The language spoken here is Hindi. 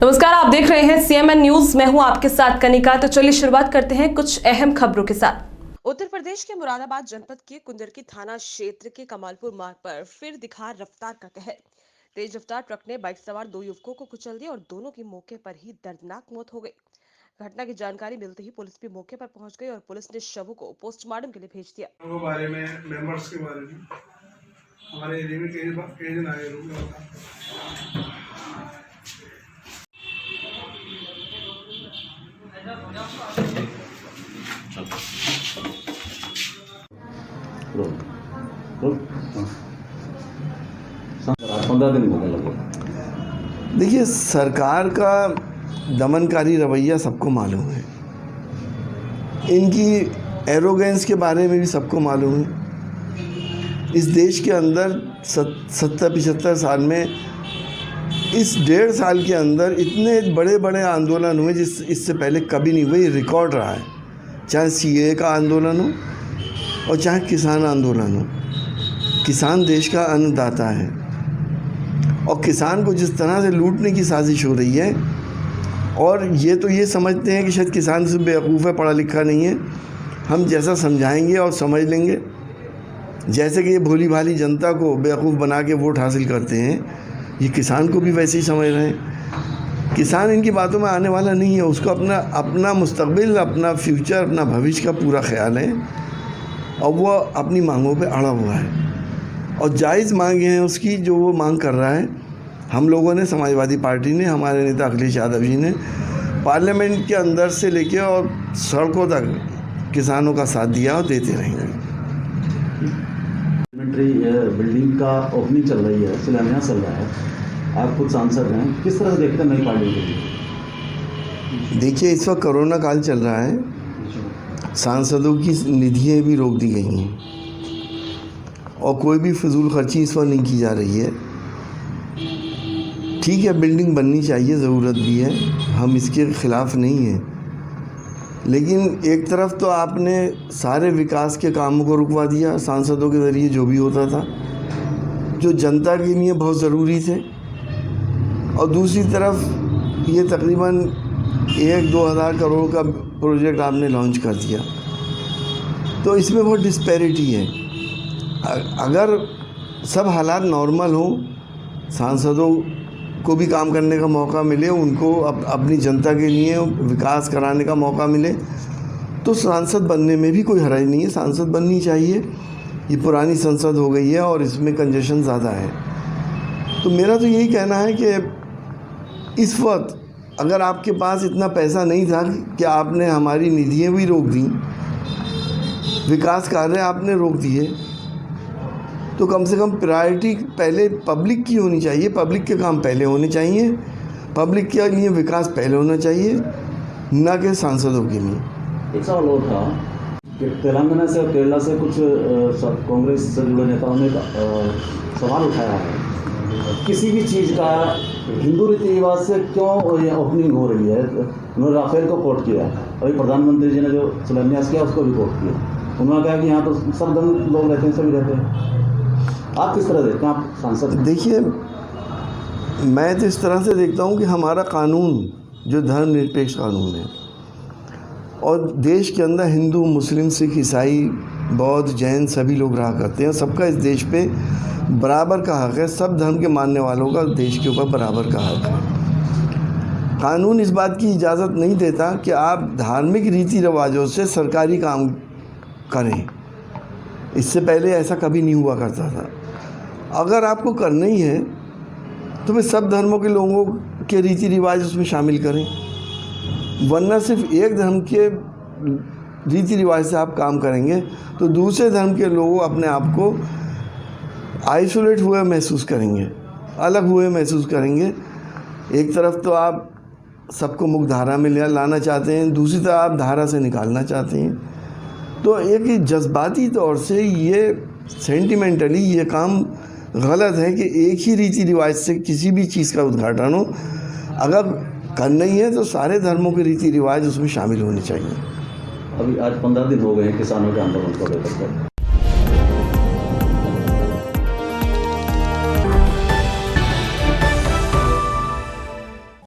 नमस्कार, आप देख रहे हैं सीएमएन न्यूज। मैं हूं आपके साथ कनिका। तो चलिए शुरुआत करते हैं कुछ अहम खबरों के साथ। उत्तर प्रदेश के मुरादाबाद जनपद के कुंदरकी थाना क्षेत्र के कमालपुर मार्ग पर फिर दिखा रफ्तार का कहर। तेज रफ्तार ट्रक ने बाइक सवार दो युवकों को कुचल दिया और दोनों की मौके पर ही दर्दनाक मौत हो गई। घटना की जानकारी मिलते ही पुलिस भी मौके पर पहुंच गई और पुलिस ने शवों को पोस्टमार्टम के लिए भेज दिया। बारे में मेंबर्स के बारे में हमारे एरिया में कई दिन आए लोग। देखिए, सरकार का दमनकारी रवैया सबको मालूम है, इनकी एरोगेंस के बारे में भी सबको मालूम है। इस देश के अंदर 70-75 साल में, इस 1.5 साल के अंदर इतने बड़े बड़े आंदोलन हुए जिस इससे पहले कभी नहीं हुए। ये रिकॉर्ड रहा है, चाहे सीएए का आंदोलन हो और चाहे किसान आंदोलन हो। किसान देश का अन्नदाता है और किसान को जिस तरह से लूटने की साजिश हो रही है, और ये समझते हैं कि शायद किसान से बेवकूफ़ है, पढ़ा लिखा नहीं है। हम जैसा समझाएंगे और समझ लेंगे, जैसे कि ये भोली भाली जनता को बेवकूफ़ बना के वोट हासिल करते हैं, ये किसान को भी वैसे ही समझ रहे हैं। किसान इनकी बातों में आने वाला नहीं है। उसको अपना मुस्तकबिल, अपना फ्यूचर, अपना भविष्य का पूरा ख्याल है और वो अपनी मांगों पे अड़ा हुआ है और जायज़ मांगे हैं उसकी, जो वो मांग कर रहा है। हम लोगों ने, समाजवादी पार्टी ने, हमारे नेता अखिलेश यादव जी ने पार्लियामेंट के अंदर से लेके और सड़कों तक किसानों का साथ दिया और देते रहेंगे। बिल्डिंग का ओपनिंग चल रही है, शिलान्यास चल रहा है, आप खुद सांसद हैं, किस तरह से देखते हैं नई पार्टी के लिए? देखिए, इस वक्त कोरोना काल चल रहा है, सांसदों की निधियाँ भी रोक दी गई हैं और कोई भी फिजूल खर्ची इस वक्त नहीं की जा रही है। ठीक है, बिल्डिंग बननी चाहिए, ज़रूरत भी है, हम इसके ख़िलाफ़ नहीं हैं, लेकिन एक तरफ तो आपने सारे विकास के कामों को रुकवा दिया सांसदों के ज़रिए, जो भी होता था, जो जनता के लिए बहुत ज़रूरी थे, और दूसरी तरफ ये तकरीबन 1-2 हज़ार करोड़ का प्रोजेक्ट आपने लॉन्च कर दिया। तो इसमें बहुत डिस्पैरिटी है। अगर सब हालात नॉर्मल हों, सांसदों को भी काम करने का मौका मिले, उनको अपनी जनता के लिए विकास कराने का मौका मिले, तो सांसद बनने में भी कोई हर्ज नहीं है। सांसद बननी चाहिए। ये पुरानी संसद हो गई है और इसमें कंजेशन ज़्यादा है। तो मेरा तो यही कहना है कि इस वक्त अगर आपके पास इतना पैसा नहीं था कि आपने हमारी निधियाँ भी रोक दी, विकास कार्य आपने रोक दिए, तो कम से कम प्रायोरिटी पहले पब्लिक की होनी चाहिए। पब्लिक के काम पहले होने चाहिए, पब्लिक के लिए विकास पहले होना चाहिए, ना कि सांसदों के लिए। एक सवाल और था कि तेलंगाना से और केरला से कुछ कांग्रेस से जुड़े नेताओं ने सवाल उठाया है, किसी भी चीज़ का हिंदू रीति रिवाज से क्यों ओपनिंग हो रही है। उन्होंने राफेल को कोट किया, अभी प्रधानमंत्री जी ने जो शिलान्यास किया उसको भी कोट किया। उन्होंने कहा कि यहाँ तो सब लोग रहते हैं, सभी रहते हैं। आप किस तरह देखते हैं, आप सांसद? देखिए, मैं तो इस तरह से देखता हूँ कि हमारा कानून जो धर्मनिरपेक्ष कानून है, और देश के अंदर हिंदू, मुस्लिम, सिख, ईसाई, बौद्ध, जैन सभी लोग रहा करते हैं। सबका इस देश पे बराबर का हक़ है। सब धर्म के मानने वालों का देश के ऊपर बराबर का हक़ है। कानून इस बात की इजाज़त नहीं देता कि आप धार्मिक रीति रिवाजों से सरकारी काम करें। इससे पहले ऐसा कभी नहीं हुआ करता था। अगर आपको करना ही है तो फिर सब धर्मों के लोगों के रीति रिवाज उसमें शामिल करें, वरना सिर्फ एक धर्म के रीति रिवाज से आप काम करेंगे तो दूसरे धर्म के लोग अपने आप को आइसोलेट हुए महसूस करेंगे, अलग हुए महसूस करेंगे। एक तरफ तो आप सबको मुख्य धारा में लाना चाहते हैं, दूसरी तरफ आप धारा से निकालना चाहते हैं। तो एक जज्बाती तौर से, ये सेंटिमेंटली ये काम गलत है कि एक ही रीति रिवाज से किसी भी चीज़ का उद्घाटन हो। अगर करना ही है तो सारे धर्मों के रीति रिवाज उसमें शामिल होने चाहिए। अभी आज 15 दिन हो गए हैं किसानों के आंदोलन को लेकर।